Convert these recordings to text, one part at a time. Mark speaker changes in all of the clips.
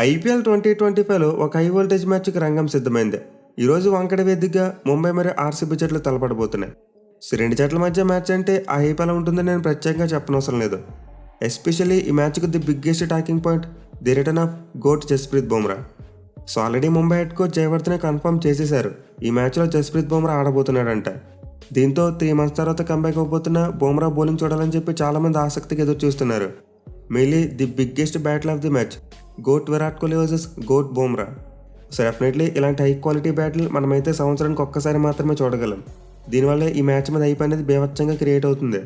Speaker 1: IPL 2025లో ఒక high voltage మ్యాచ్కి రంగం సిద్ధమైంది. ఈరోజు వాంకడే వేదికగా ముంబై మరియు ఆర్సీబీ జట్లు తలపడబోతున్నాయి. రెండు జట్ల మధ్య మ్యాచ్ అంటే ఆ హైప్ ఎలా ఉంటుందని నేను ప్రత్యేకంగా చెప్పనవసరం లేదు. ఎస్పెషల్లీ ఈ మ్యాచ్కు the biggest talking point the return of goat Jasprit Bumrah. Already Mumbai head coach Jayawardene confirm చేసేశారు ఈ మ్యాచ్లో జస్ప్రీత్ బుమ్రా ఆడబోతున్నాడంట. దీంతో 3 months తర్వాత కంబ్యాక్ అవబోతున్న బుమ్రా బౌలింగ్ చూడాలని చెప్పి చాలామంది ఆసక్తిగా ఎదురు చూస్తున్నారు. Mainly the biggest battle of the match, goat Virat Kohli versus goat Bumrah. Definitely ఇలాంటి హై క్వాలిటీ బ్యాటిల్ మనమైతే సంవత్సరానికి ఒక్కసారి మాత్రమే చూడగలం. దీనివల్ల ఈ మ్యాచ్ మీద హైప్ అనేది బీభత్సంగా క్రియేట్ అవుతుంది.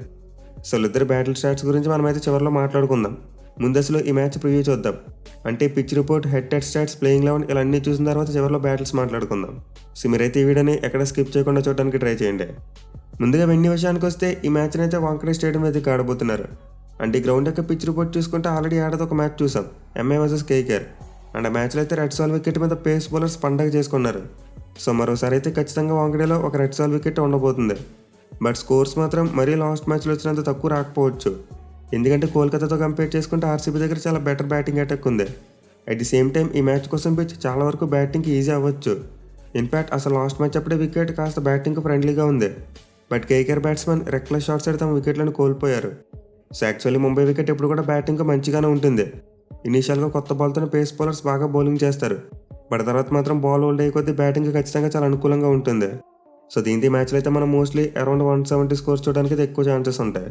Speaker 1: ఇద్దరు బ్యాటిల్ స్టాట్స్ గురించి మనమైతే చివరిలో మాట్లాడుకుందాం. ముందు అసలు ఈ మ్యాచ్ ప్రివ్యూ చూద్దాం. అంటే pitch report, head stats, playing 11 ఇలా అన్నీ చూసిన తర్వాత చివరిలో బ్యాటిల్స్ మాట్లాడుకుందాం. మీరైతే ఈ వీడియోని ఎక్కడ స్కిప్ చేయకుండా చూడడానికి ట్రై చేయండి. ముందుగా వెన్యూ విషయానికి వస్తే ఈ మ్యాచ్ని అయితే వాంకడే స్టేడియం వేదిక ఆడబోతున్నారు. అంటే ఈ గ్రౌండ్ యొక్క పిచ్ రిపోర్ట్ చూసుకుంటే ఆల్రెడీ ఆడది ఒక మ్యాచ్ చూసాం, ఎంఐ వర్సెస్ కేకేఆర్. అండ్ ఆ మ్యాచ్లో అయితే రెడ్ సాల్ వికెట్ మీద పేస్ బౌలర్స్ పండగ చేసుకున్నారు. మరోసారి అయితే ఖచ్చితంగా వాంకడేలో ఒక రెడ్ సాల్ వికెట్ ఉండబోతుంది. బట్ స్కోర్స్ మాత్రం మరీ లాస్ట్ మ్యాచ్లో వచ్చినంత తక్కువ రాకపోవచ్చు. ఎందుకంటే కోల్కతాతో కంపేర్ చేసుకుంటే ఆర్సీబీ దగ్గర చాలా బెటర్ బ్యాటింగ్ అటాక్ ఉంది. అట్ ది సేమ్ టైం ఈ మ్యాచ్ కోసం పిచ్ చాలా వరకు బ్యాటింగ్కి ఈజీ అవ్వచ్చు. ఇన్ఫ్యాక్ట్ అసలు లాస్ట్ మ్యాచ్ అప్పుడే వికెట్ కాస్త బ్యాటింగ్కి ఫ్రెండ్లీగా ఉంది. But KKR batsmen reckless shots అయితే తమ వికెట్లను కోల్పోయారు. యాక్చువల్లీ ముంబై వికెట్ ఎప్పుడు కూడా బ్యాటింగ్ మంచిగానే ఉంటుంది. ఇనీషియల్గా కొత్త బాల్తో పేస్ బౌలర్స్ బాగా బౌలింగ్ చేస్తారు. బట్ తర్వాత మాత్రం బాల్ హోల్డ్ అయ్యే కొద్దీ బ్యాటింగ్ ఖచ్చితంగా చాలా అనుకూలంగా ఉంటుంది. దీంతో ఈ మ్యాచ్లో అయితే మనం మోస్ట్లీ అరౌండ్ 170 స్కోర్స్ చూడడానికి అయితే ఎక్కువ ఛాన్సెస్ ఉంటాయి.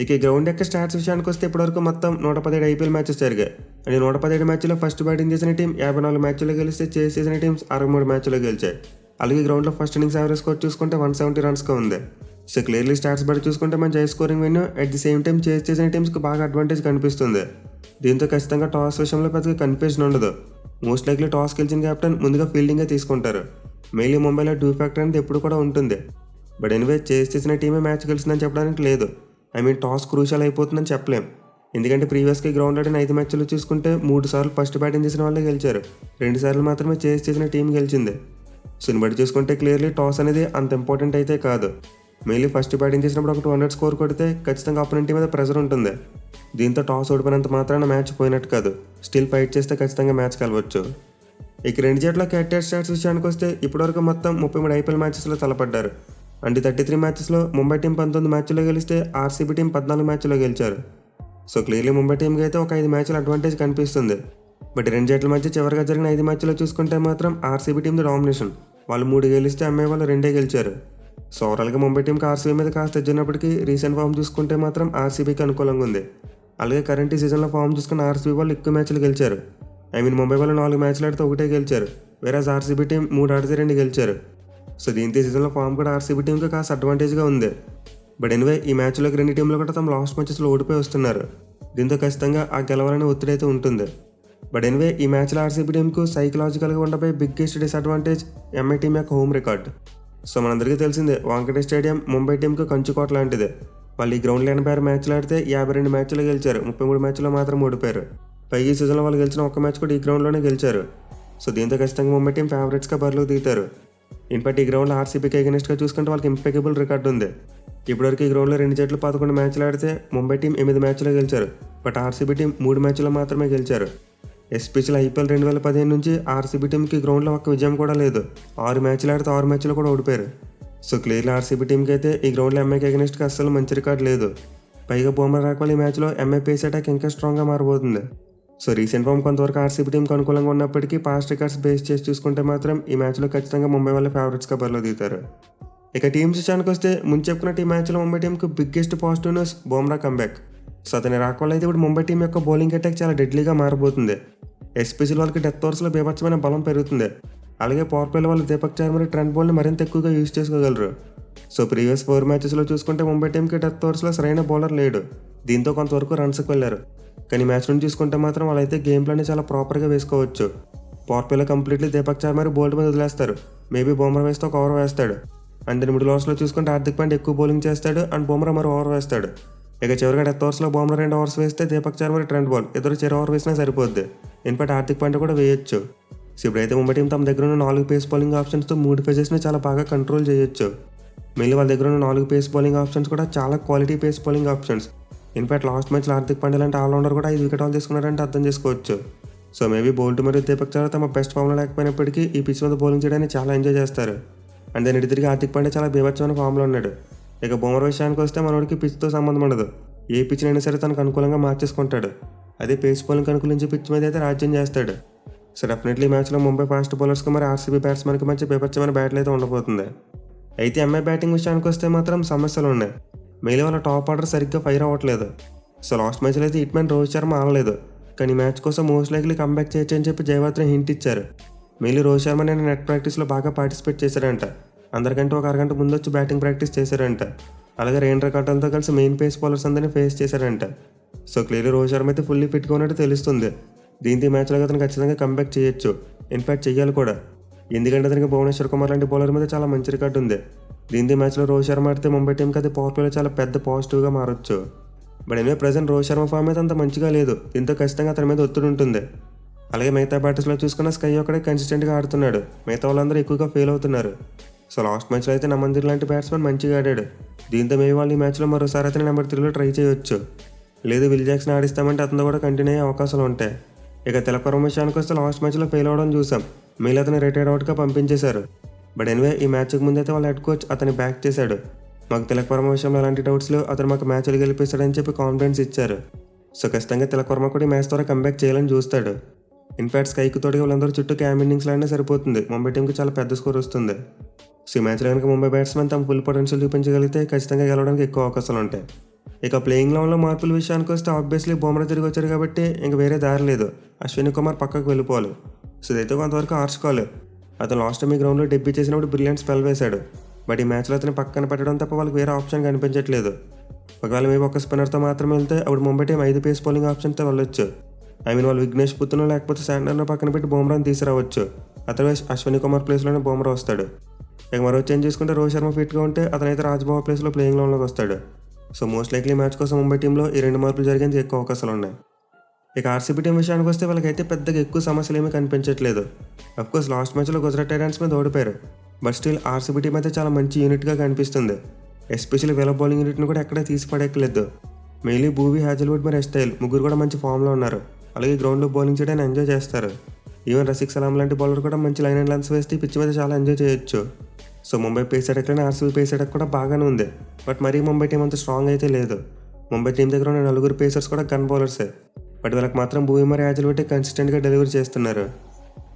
Speaker 1: ఇక ఈ గ్రౌండ్ యొక్క స్టాట్స్ విషయానికి వస్తే ఇప్పటివరకు మొత్తం 117 ఐపీఎల్ మ్యాచెస్ జరిగాయి. అండ్ 117 మ్యాచ్లో ఫస్ట్ బ్యాటింగ్ చేసిన టీం 54 మ్యాచ్లో గెలిస్తే చేస్ చేసిన టీమ్స్ 63 మ్యాచ్లో గెలిచాయి. అలాగే గ్రౌండ్లో ఫస్ట్ ఇన్నింగ్స్ యావరేజ్ స్కోర్ చూసుకుంటే 170 runsగా ఉంది. క్లియర్లీ స్టాట్స్ బట్టి చూసుకుంటే మంచి high scoring venue, at the same time చేస్ చేసిన టీమ్స్కి బాగా అడ్వాంటేజ్ కనిపిస్తుంది. దీంతో ఖచ్చితంగా టాస్ విషయంలో పెద్దగా కన్ఫ్యూజన్ ఉండదు. మోస్ట్ లైక్లీ టాస్ గెలిచిన కెప్టెన్ ముందుగా ఫీల్డింగే తీసుకుంటారు. మెయిన్లీ ముంబైలో డ్యూ ఫ్యాక్టర్ అనేది ఎప్పుడు కూడా ఉంటుంది. బట్ ఎనివే చేస్ చేసిన టీమే మ్యాచ్ గెలిచిందని చెప్పడానికి లేదు. టాస్ క్రూషియల్ అయిపోతుందని చెప్పలేం. ఎందుకంటే ప్రీవియస్గా గ్రౌండ్ ఆడిన 5 మ్యాచ్లు చూసుకుంటే 3 సార్లు ఫస్ట్ బ్యాటింగ్ చేసిన వాళ్ళే గెలిచారు, 2 సార్లు మాత్రమే చేస్ చేసిన టీం గెలిచింది. దీన్ని బట్టి చూసుకుంటే క్లియర్లీ టాస్ అనేది అంత ఇంపార్టెంట్ అయితే కాదు. మెయిన్లీ ఫస్ట్ బ్యాటింగ్ చేసినప్పుడు ఒక 200 స్కోర్ కొడితే ఖచ్చితంగా అపోనెంట్ మీద ప్రెషర్ ఉంటుంది. దీంతో టాస్ ఓడిపోయినంత మాత్రాన మ్యాచ్ పోయినట్టు కాదు, స్టిల్ ఫైట్ చేస్తే ఖచ్చితంగా మ్యాచ్ కలవచ్చు. ఇక రెండు జట్ల హెడ్ స్టాట్స్ విషయానికి వస్తే ఇప్పటివరకు మొత్తం 33 ఐపీఎల్ మ్యాచెస్లో తలపడ్డారు. అంటే 33 మ్యాచెస్లో ముంబై టీం 19 మ్యాచ్లో గెలిస్తే ఆర్సీబీ టీం 14 మ్యాచ్లో గెలిచారు. క్లియర్లీ ముంబై టీంకి అయితే ఒక 5 మ్యాచ్ల అడ్వాంటేజ్ కనిపిస్తుంది. బట్ రెండు జట్ల మధ్య చివరిగా జరిగిన 5 మ్యాచ్లో చూసుకుంటే మాత్రం ఆర్సీబీ టీంది డామినేషన్. వాళ్ళు 3 గెలిస్తే ఎంఐ వాళ్ళు 2 గెలిచారు. ఓవరాల్గా ముంబై టీంకి ఆర్సీబీ మీద కాస్త ఎజ్జినప్పటికీ రీసెంట్ ఫామ్ చూసుకుంటే మాత్రం ఆర్సీబీకి అనుకూలంగా ఉంది. అలాగే కరెంట్ ఈ సీజన్లో ఫామ్ చూసుకున్న ఆర్సీబీ వాళ్ళు ఎక్కువ మ్యాచ్లు గెలిచారు. ముంబై వాళ్ళు 4 మ్యాచ్లు ఆడితే 1 గెలిచారు, వేరే ఆర్సీబీ టీం 3 ఆడితే 2 గెలిచారు. దీంతో ఈ సీజన్లో ఫామ్ కూడా ఆర్సీబీ టీంకి కాస్త అడ్వాంటేజ్గా ఉంది. బట్ ఎనివే ఈ మ్యాచ్లోకి 2 టీంలు కూడా తమ లాస్ట్ మ్యాచెస్లో ఓడిపోయి వస్తున్నారు. దీంతో ఖచ్చితంగా ఆ గెలవాలనే ఒత్తిడి అయితే ఉంటుంది. బట్ ఎనివే ఈ మ్యాచ్లో ఆర్సీబీ టీంకు సైకలాజికల్గా ఉండబోయే బిగ్గెస్ట్ డిసడ్వాంటేజ్ ఎంఐ టీం యొక్క హోమ్ రికార్డ్. మనందరికీ తెలిసిందే వాంకడే స్టేడియం ముంబై టీంకు కంచుకోట లాంటిదే. వాళ్ళు ఈ గ్రౌండ్లో 86 మ్యాచ్లు ఆడితే 52 మ్యాచ్లు గెలిచారు, 33 మ్యాచ్లో మాత్రం ఓడిపోయారు. పైగా ఈ సీజన్లో వాళ్ళు గెలిచిన ఒక్క మ్యాచ్ కూడా ఈ గ్రౌండ్లోనే గెలిచారు. దీంతో ఖచ్చితంగా ముంబై టీం ఫేవరెట్స్గా బరిలోకి దిగుతారు. ఇన్ఫాక్ట్ ఈ గ్రౌండ్లో ఆర్సీబీకి అగెనిస్ట్గా చూసుకుంటే వాళ్ళకి ఇంపెకబుల్ రికార్డు ఉంది. ఇప్పటివరకు ఈ గ్రౌండ్లో 2 జట్లు 11 మ్యాచ్లు ఆడితే ముంబై టీం 8 మ్యాచ్లో గెలిచారు, బట్ ఆర్సీబీ టీం 3 మ్యాచ్లో మాత్రమే గెలిచారు. ఎస్పెషల్ ఐపీఎల్ 2015 నుంచి ఆర్సీబీ టీంకి గ్రౌండ్లో ఒక్క విజయం కూడా లేదు. 6 మ్యాచ్లు ఆడితే 6 మ్యాచ్లో కూడా ఓడిపోయారు. క్లియర్లీ ఆర్సీబీ టీంకి అయితే ఈ గ్రౌండ్లో ఎంఐకి అగెనిస్ట్గా అస్సలు మంచి రికార్డు లేదు. పైగా బుమ్రా రాకపోతే ఈ మ్యాచ్లో ఎంఐ పేస్ అటాక్ ఇంకా స్ట్రాంగ్గా మారబోతుంది. రీసెంట్ ఫామ్ కొంతవరకు ఆర్సీబీ టీంకి అనుకూలంగా ఉన్నప్పటికీ పాస్ట్ రికార్డ్స్ బేస్ చేసి చూసుకుంటే మాత్రం ఈ మ్యాచ్లో ఖచ్చితంగా ముంబై వాళ్ళ ఫేవరెట్స్గా బరిలో దిగుతారు. ఇక టీమ్స్ విషయానికి వస్తే ముందు చెప్పుకున్న ఈ మ్యాచ్లో ముంబై టీంకి biggest positive news Bumrah comeback. అతని రాకపోతే అయితే ఇప్పుడు ముంబై టీం యొక్క బౌలింగ్ అటాక్ చాలా డెడ్లీగా మారబోతుంది. ఎస్పెషల్ వాళ్ళకి డెత్ ఓవర్స్లో బీభత్సమైన బలం పెరుగుతుంది. అలాగే పవర్ ప్లేలో వాళ్ళు దీపక్ చహర్ మరియు ట్రెంట్ బౌల్ని మరింత ఎక్కువగా యూజ్ చేసుకోగలరు. ప్రీవియస్ 4 మ్యాచెస్లో చూసుకుంటే ముంబై టీంకి డెత్ ఓవర్స్లో సరైన బౌలర్ లేడు. దీంతో కొంతవరకు రన్స్కి వెళ్ళారు. కానీ మ్యాచ్ నుంచి చూసుకుంటే మాత్రం వాళ్ళైతే గేమ్ ప్లాన్ చాలా ప్రాపర్గా వేసుకోవచ్చు. పవర్ ప్లేలో కంప్లీట్లీ దీపక్ చహర్ మరియు బౌల్ట్ మీద వదిలేస్తారు. మేబీ బుమ్రా వేస్తే ఒక ఓవర్ వేస్తాడు. అండ్ మిడిల్ ఓవర్స్లో చూసుకుంటే హార్దిక్ పాండ్యా ఎక్కువ బౌలింగ్ చేస్తాడు అండ్ బుమ్రా మరో ఓవర్ వేస్తాడు. ఇక చివరిగా డెత్ ఓవర్స్లో బుమ్రా 2 ఓవర్స్ వేస్తే దీపక్ చహర్ మరియు ట్రెంట్ బౌల్ట్ ఇద్దరు చెరో ఓవర్ వేసినా సరిపోద్ది. ఇన్ఫాక్ట్ హార్దిక్ పాండ్యా కూడా వేయొచ్చు. ఇప్పుడైతే ముంబై టీం తమ దగ్గర ఉన్న 4 పేస్ బౌలింగ్ ఆప్షన్స్తో 3 ఫేజెస్ని చాలా బాగా కంట్రోల్ చేయొచ్చు. మెయిన్లీ వాళ్ళ దగ్గర ఉన్న 4 పేస్ బౌలింగ్ ఆప్షన్స్ కూడా చాలా quality pace bowling options. In fact last మ్యాచ్లో హార్దిక్ పాండ్యా లాంటి ఆల్రౌండర్ కూడా 5 వికెట్ తీసుకున్నారంటే అర్థం చేసుకోవచ్చు. సో మేబీ బోల్ట్ మరియు దీపక్ చహర్ తమ బెస్ట్ ఫామ్లో లేకపోయినప్పటికీ ఈ పిచ్ మీద బౌలింగ్ చేయడానికి చాలా ఎంజాయ్ చేస్తారు. అండ్ దాని తిరిగి హార్దిక్ పాండ్యా చాలా బీభత్సమైన ఫామ్లో ఉన్నాడు. ఇక బుమ్రా విషయానికి వస్తే మనోడికి పిచ్తో సంబంధం ఉండదు. ఏ పిచ్నైనా సరే తనకు అనుకూలంగా మార్చేసుకుంటాడు. అదే పేస్ బౌలింగ్ అనుకూలించే పిచ్ మీద అయితే రాజ్యం చేస్తాడు. సో డెఫినెట్లీ మ్యాచ్లో ముంబై ఫాస్ట్ బౌలర్స్కి మరి ఆర్సీబీ బ్యాట్స్మెన్కి మంచి బీభత్సమైన బ్యాట్లు అయితే ఉండబోతుంది. అయితే ఎంఐ బ్యాటింగ్ విషయానికి వస్తే మాత్రం సమస్యలు ఉన్నాయి. మెయిన్ వాళ్ళ టాప్ ఆర్డర్ సరిగ్గా ఫైర్ అవ్వట్లేదు. సో లాస్ట్ మ్యాచ్లో అయితే హిట్మెన్ రోహిత్ శర్మ ఆడలేదు. కానీ మ్యాచ్ కోసం మోస్ట్ లైక్లీ కంబ్యాక్ చేయొచ్చు అని చెప్పి జయవర్ధన్ హింట్ ఇచ్చారు. మెయిన్లీ రోహిత్ శర్మ నేను నెట్ ప్రాక్టీస్లో బాగా పార్టిసిపేట్ చేశారంట. అందరికంటే ఒక అరగంట ముందు వచ్చి బ్యాటింగ్ ప్రాక్టీస్ చేశారంట. అలాగే రేంద్ర కటల్తో కలిసి మెయిన్ పేస్ బౌలర్స్ అందరినీ ఫేస్ చేశారంట. సో క్లియర్లీ రోహిత్ శర్మ అయితే ఫుల్లీ ఫిట్గా ఉన్నట్టు తెలుస్తుంది. దీంతో ఈ మ్యాచ్లో అతను ఖచ్చితంగా కంబ్యాక్ చేయొచ్చు. ఇన్ఫాక్ట్ చెయ్యాలి కూడా. ఎందుకంటే అతనికి భువనేశ్వర్ కుమార్ లాంటి బౌలర్ మీద చాలా మంచి రికార్డు ఉంది. దీంతో మ్యాచ్లో రోహిత్ శర్మ ఆడితే ముంబై టీంకి అది పవర్ ప్లేలో చాలా పెద్ద పాజిటివ్గా మారొచ్చు. But anyway present Rohit Sharma form అయితే అంత మంచిగా లేదు. దీంతో ఖచ్చితంగా అతని మీద ఒత్తిడి ఉంటుంది. అలాగే మిగతా బ్యాటర్స్లో చూసుకున్న స్కై ఒక్కడే కన్సిస్టెంట్గా ఆడుతున్నాడు. మిగతా వాళ్ళందరూ ఎక్కువగా ఫెయిల్ అవుతున్నారు. సో లాస్ట్ మ్యాచ్లో అయితే నమందిర్ లాంటి బ్యాట్స్మెన్ మంచిగా ఆడాడు. దీంతో మేబీ వాళ్ళు ఈ మ్యాచ్లో మరోసారి అతని నెంబర్ 3లో ట్రై చేయొచ్చు. లేదు విల్ జాక్సన్ ఆడిస్తామంటే అతను కూడా కంటిన్యూ అయ్యే అవకాశాలు ఉంటాయి. ఇక తిలక్ విషయానికి వస్తే లాస్ట్ మ్యాచ్లో ఫెయిల్ అవ్వడం చూసాం. మిగిలిన అతను రిటైర్డ్ అవుట్గా పంపించేశారు. బట్ ఎనివే ఈ మ్యాచ్కి ముందైతే వాళ్ళ హెడ్ కోచ్ అతన్ని బ్యాక్ చేశాడు. మాకు తిలక్ వర్మ విషయంలో ఎలాంటి డౌట్స్ లేవు, అతను మాకు మ్యాచ్లు గెలిపిస్తాడని చెప్పి కాన్ఫిడెన్స్ ఇచ్చారు. సో ఖచ్చితంగా తిలక్ వర్మ కూడా ఈ మ్యాచ్ ద్వారా కంబ్యాక్ చేయాలని చూస్తాడు. ఇన్ఫాక్ట్ స్కైకి తోడుగా వాళ్ళందరూ చుట్టూ క్యామ్ ఇన్నింగ్స్ లానే సరిపోతుంది. ముంబై టీంకి చాలా పెద్ద స్కోర్ వస్తుంది. సో ఈ మ్యాచ్లో కనుక ముంబై బ్యాట్స్మెన్ తమ ఫుల్ పొటెన్షియల్ చూపించగలిగితే ఖచ్చితంగా గెలవడానికి ఎక్కువ అవకాశాలు ఉంటాయి. ఇక ప్లేయింగ్ లెవెన్లో మార్పుల విషయానికి వస్తే ఆబ్వియస్లీ బుమ్రా తిరిగి వచ్చాడు కాబట్టి ఇంక వేరే దారి లేదు. అశ్విని కుమార్ పక్కకు వెళ్ళిపోవాలి. సో ఇదైతే కొంతవరకు ఆర్చుకోవాలి. అతను లాస్ట్ టైం ఈ గ్రౌండ్లో డెబ్యూ చేసినప్పుడు బ్రిలియంట్ స్పెల్ వేశాడు. బట్ ఈ మ్యాచ్లో అతను పక్కన పెట్టడం తప్ప వాళ్ళకి వేరే ఆప్షన్ కనిపించట్లేదు. ఒకవేళ మేము ఒక స్పిన్నర్తో మాత్రమే వెళ్తే అప్పుడు ముంబై టీం 5 పేస్ బౌలింగ్ ఆప్షన్తో వెళ్ళొచ్చు. వాళ్ళు విఘ్నేష్ పుత్తును లేకపోతే శాండర్ను పక్కన పెట్టి బుమ్రాని తీసుకురావచ్చు. అదర్వైజ్ అశ్విని కుమార్ ప్లేస్లోనే బుమ్రా వస్తాడు. ఇక మరో చేంజ్ చేసుకుంటే రోహిత్ శర్మ ఫిట్గా ఉంటే అతనైతే రాజ్బాబు ప్లేస్లో ప్లేయింగ్ లెవెన్లోకి వస్తాడు. సో మోస్ట్ లైక్లీ మ్యాచ్ కోసం ముంబై టీంలో ఈ 2 మార్పులు జరిగేందుకు ఎక్కువ అవకాశాలు ఉన్నాయి. ఇక ఆర్సీబీ టీం విషయానికి వస్తే వాళ్ళకైతే పెద్దగా ఎక్కువ సమస్యలు ఏమీ కనిపించట్లేదు. అఫ్కోర్స్ లాస్ట్ మ్యాచ్లో గుజరాత్ టైటాన్స్ మీద ఓడిపోయారు. బట్ స్టిల్ ఆర్సీబీ టీం అయితే చాలా మంచి యూనిట్గా కనిపిస్తుంది. ఎస్పెషల్లీ వీళ్ళ బౌలింగ్ యూనిట్ని కూడా ఎక్కడే తీసి పడేయట్లేదు. మెయిన్లీ భూవీ, హ్యాజల్వుడ్ మరి ఎస్టైల్ ముగ్గురు కూడా మంచి ఫామ్లో ఉన్నారు. అలాగే గ్రౌండ్లో బౌలింగ్ చేయడానికి ఎంజాయ్ చేస్తారు. ఈవెన్ రసిక్ సలాం లాంటి బౌలర్ కూడా మంచి లైన్ అండ్ లెన్స్ వేస్తే పిచ్ మీద చాలా ఎంజాయ్ చేయొచ్చు. సో ముంబై పేస్ అటాక్లోనే ఆర్సీబీ పేస్ అటాక్ కూడా బాగానే ఉంది. బట్ మరీ ముంబై టీం అంత స్ట్రాంగ్ అయితే లేదు. ముంబై టీం దగ్గర ఉన్న 4 పేసర్స్ కూడా గన్ బౌలర్సే. బట్ వీళ్ళకి మాత్రం భూమి మరి హ్యాజల్వుడ్ కన్సిస్టెంట్గా డెలివరీ చేస్తున్నారు.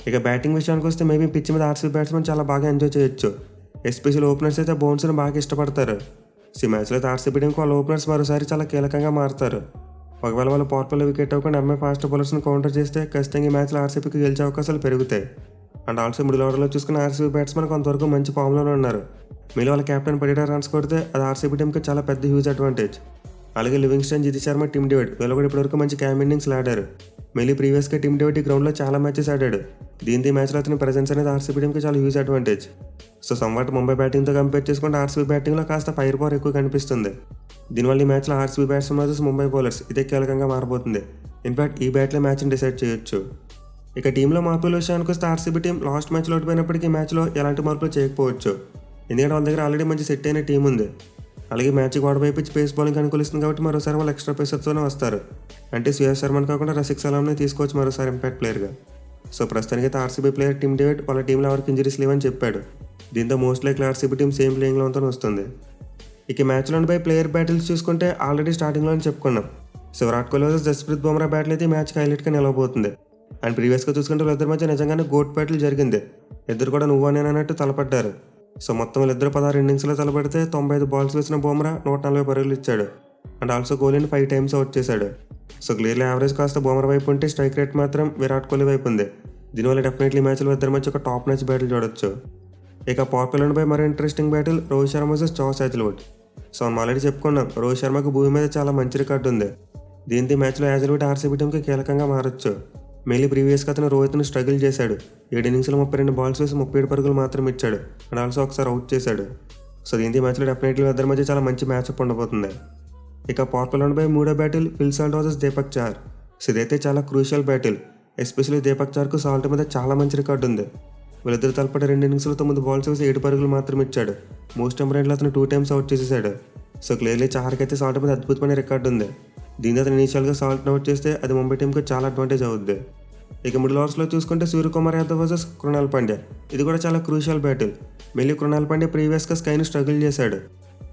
Speaker 1: ఇక బ్యాటింగ్ విషయానికి వస్తే మేబీ పిచ్ మీద ఆర్సీబీ బ్యాట్స్మెన్ చాలా బాగా ఎంజాయ్ చేయొచ్చు. ఎస్పెషల్ ఓపెనర్స్ అయితే బౌన్స్ని బాగా ఇష్టపడతారు. సో ఈ మ్యాచ్లో అయితే ఆర్సీబీ టీంకి వాళ్ళ ఓపెనర్స్ మరోసారి చాలా కీలకంగా మారుతారు. ఒకవేళ వాళ్ళు పవర్ ప్లేలో వికెట్ అవ్వకుండా ఎంఐ ఫాస్ట్ బౌలర్స్ని కౌంటర్ చేస్తే ఖచ్చితంగా ఈ మ్యాచ్లో ఆర్సీబీకి గెలిచే అవకాశాలు పెరుగుతాయి. అండ్ ఆల్సో మిడిల్ ఆర్డర్లో చూసుకున్న ఆర్సీబీ బ్యాట్స్మెన్ కొంతవరకు మంచి ఫామ్లోనే ఉన్నారు. మీలో వాళ్ళ కెప్టెన్ 17 రన్స్ కొడితే అది ఆర్సీబీ టీంకి చాలా పెద్ద హ్యూజ్ అడ్వాంటేజ్. అలాగే Livingstone, Jiti Sharma, Tim David వీళ్ళు కూడా ఇప్పటివరకు మంచి క్యామ్ ఇన్నింగ్స్లు ఆడారు. మెయిన్లీ ప్రీవియస్గా టిమ్ డేవిడ్ ఈ గ్రౌండ్లో చాలా మ్యాచెస్ ఆడాడు. దీంతో ఈ మ్యాచ్లో అతని ప్రెజెన్స్ అనేది ఆర్సీబీ టీంకి చాలా huge advantage. So somewhat Mumbai బ్యాటింగ్తో కంపేర్ చేసుకుంటే ఆర్సీబీ బ్యాటింగ్లో కాస్త ఫైర్ పవర్ ఎక్కువ కనిపిస్తుంది. దీనివల్ల ఈ మ్యాచ్లో RCB batsmen versus Mumbai bowlers ఇదే కీలకంగా మారబోతుంది. ఇన్ఫాక్ట్ ఈ బ్యాట్లో మ్యాచ్ని డిసైడ్ చేయొచ్చు. ఇక టీంలో మార్పుల విషయానికి వస్తే ఆర్సీబీ టీం లాస్ట్ మ్యాచ్లో ఓడిపోయినప్పటికీ ఈ మ్యాచ్లో ఎలాంటి మార్పులు చేయకపోవచ్చు. ఎందుకంటే వాళ్ళ దగ్గర ఆల్రెడీ మంచి సెట్ అయిన టీం ఉంది. అలాగే మ్యాచ్కి వాడిపోయి పిచ్ పేస్ బౌలింగ్ అనుకూలిస్తుంది కాబట్టి మరోసారి వాళ్ళు ఎక్స్ట్రా పేసర్తోనే వస్తారు. అంటే శ్రేయస్ శర్మని కాకుండా రసిక్ సలాంని తీసుకోవచ్చు మరోసారి ఇంపాక్ట్ ప్లేయర్గా. సో ప్రస్తుతానికి ఆర్సీబీ ప్లేయర్ టిమ్ డేవిడ్ వాళ్ళ టీంలో ఎవరికి ఇంజరీస్ లేవని చెప్పాడు. దీంతో most likely RCB team same playing లెవెన్తో వస్తుంది. ఇక మ్యాచ్లోని ప్లేయర్ బ్యాటిల్స్ చూసుకుంటే ఆల్రెడీ స్టార్టింగ్లో చెప్పుకున్నాం. So Virat Kohli versus Jasprit Bumrah battle అయితే మ్యాచ్కి హైలైట్గా నిలవబోతుంది. అండ్ ప్రీవియస్గా చూసుకుంటే వీళ్ళిద్దరి మధ్య నిజంగానే గోట్ బ్యాటిల్ జరిగింది. ఇద్దరు కూడా నువ్వు నేనన్నట్టు తలపడ్డారు. సో మొత్తం వీళ్ళిద్దరు 16 ఇన్నింగ్స్లో తలపడితే 95 బాల్స్ వేసిన బుమ్రా 140 పరుగులు ఇచ్చాడు. అండ్ ఆల్సో కోహ్లీని 5 టైమ్స్ అవుట్ చేశాడు. సో క్లియర్లీ యావరేజ్ కాస్త బుమ్రా వైపు ఉంటే స్ట్రైక్ రేట్ మాత్రం విరాట్ కోహ్లీ వైపు ఉంది. దీనివల్ల డెఫినెట్లీ మ్యాచ్లో ఇద్దరి మధ్య ఒక టాప్ మ్యాచ్ బ్యాటిల్ చూడొచ్చు. ఇక పవర్ ప్లేలోపై మరో interesting battle Rohit Sharma versus Josh Hazlewood. So మనం ఆల్రెడీ చెప్పుకున్నాం రోహిత్ శర్మకు భూమి మీద చాలా మంచి రికార్డు ఉంది. దీంతో మ్యాచ్లో హ్యాజల్వుడ్ ఆర్సీబీ టీంకి కీలకంగా మారొచ్చు. మెయిన్లీ ప్రీవియస్గా అతను రోహిత్ని స్ట్రగుల్ చేశాడు. 7 ఇన్నింగ్స్లో 32 బాల్స్ వేసి 37 పరుగులు మాత్రం ఇచ్చాడు. అండ్ ఆల్సో ఒకసారి అవుట్ చేశాడు. సో దీంతో మ్యాచ్లో డెఫినెట్లీ ఇద్దరి మధ్య చాలా మంచి మ్యాచ్అప్ ఉండబోతుంది. ఇక పవర్ ప్లేలోపై 3వ battle Phil Salt versus Deepak Chahar. So ఇదైతే చాలా క్రూషియల్ బ్యాటిల్. ఎస్పెషల్లీ దీపక్ చహర్కు సాల్ట్ మీద చాలా మంచి రికార్డు ఉంది. వీళ్ళిద్దరు తలపడి 2 ఇన్నింగ్స్లో 9 బాల్స్ వేసి 7 పరుగులు మాత్రం ఇచ్చాడు. మోస్ట్ ఇంపార్టెంట్లో అతను 2 టైమ్స్ అవుట్ చేసేసాడు. సో క్లియర్లీ చహర్కి అయితే సాల్ట్ మీద అద్భుతమైన రికార్డు ఉంది. దీంతో అతను ఇనిషియల్గా సాల్ట్ని అవుట్ చేస్తే అది ముంబై టీంకి చాలా అడ్వాంటేజ్ అవుద్ది. ఇక మిడిల్ ఓవర్స్లో చూసుకుంటే సూర్యకుమార్ యాదవ్ వర్సెస్ కృణాల్ పాండ్యా. ఇది కూడా చాలా క్రూషియల్ బ్యాటిల్. మళ్ళీ కృణాల్ పాండ్యా ప్రీవియస్గా స్కైని స్ట్రగుల్ చేశాడు.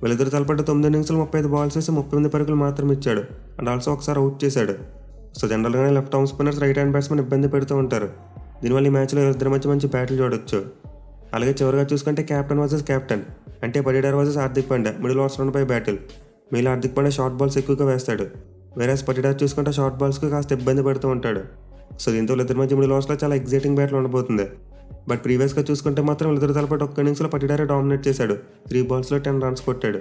Speaker 1: వీళ్ళిద్దరు తలపడ్డ 9 ఇన్నింగ్స్లో 35 బాల్స్ వేసి 38 పరుగులు మాత్రం ఇచ్చాడు. అండ్ ఆల్సో ఒకసారి అవుట్ చేశాడు. సో జనరల్గానే left arm spinners right hand batsmen ఇబ్బంది పెడుతూ ఉంటారు. దీనివల్ల ఈ మ్యాచ్లో ఇద్దరు మంచి బ్యాటిల్ చూడొచ్చు. అలాగే చివరిగా చూసుకుంటే కెప్టెన్ వర్సెస్ కెప్టెన్ అంటే Patidar versus Hardik Pandya middle overs రన్పై బ్యాటిల్. మీలో హార్దిక్ పాండ్యా షార్ట్ బాల్స్ ఎక్కువగా వేస్తాడు. వేరే పటిడార్ చూసుకుంటే షార్ట్ బాల్స్కి కాస్త ఇబ్బంది పడుతూ ఉంటాడు. సో దీంతో వీళ్ళిద్దరి మధ్య మిడిల్ ఓవర్స్లో చాలా ఎగ్జైటింగ్ బ్యాటిల్ ఉండబోతుంది. బట్ ప్రీవియస్గా చూసుకుంటే మాత్రం వీళ్ళిద్దరు తలపడి ఒక్క ఇన్నింగ్స్లో పటిడారే డామినేట్ చేశాడు. 3 బాల్స్లో 10 రన్స్ కొట్టాడు.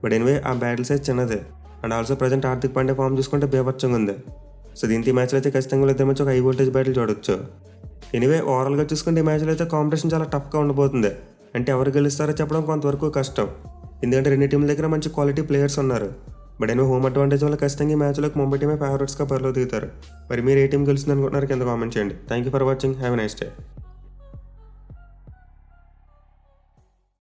Speaker 1: బట్ ఎనివే ఆ బ్యాటిల్ సైజ్ చిన్నదే. And also present Hardik Pandya form చూసుకుంటే బేభత్సంగా ఉంది. సో దీంతో ఈ మ్యాచ్లో అయితే ఖచ్చితంగా వీళ్ళిద్దరి మధ్య ఒక హై వోల్టేజ్ బ్యాటిల్ చూడొచ్చు. ఎనివే ఓవరాల్గా చూసుకుంటే ఈ మ్యాచ్లో అయితే కాంపిటీషన్ చాలా టఫ్గా ఉండబోతుంది. అంటే ఎవరు గెలుస్తారో చెప్పడం కొంతవరకు కష్టం. ఎందుకంటే రెండు టీంల దగ్గర మంచి క్వాలిటీ ప్లేయర్స్ ఉన్నారు. బట్ ఎనివే హోమ్ అడ్వాంటేజ్ వల్ల ఖచ్చితంగా ఈ మ్యాచ్లోకి ముంబై టీమే ఫేవరెట్స్గా బరిలో దిగుతారు. మరి మీరు ఏ టీం గెలుస్తుంది అనుకుంటున్నారు కింద కామెంట్ చేయండి. Thank you for watching. Have a nice day.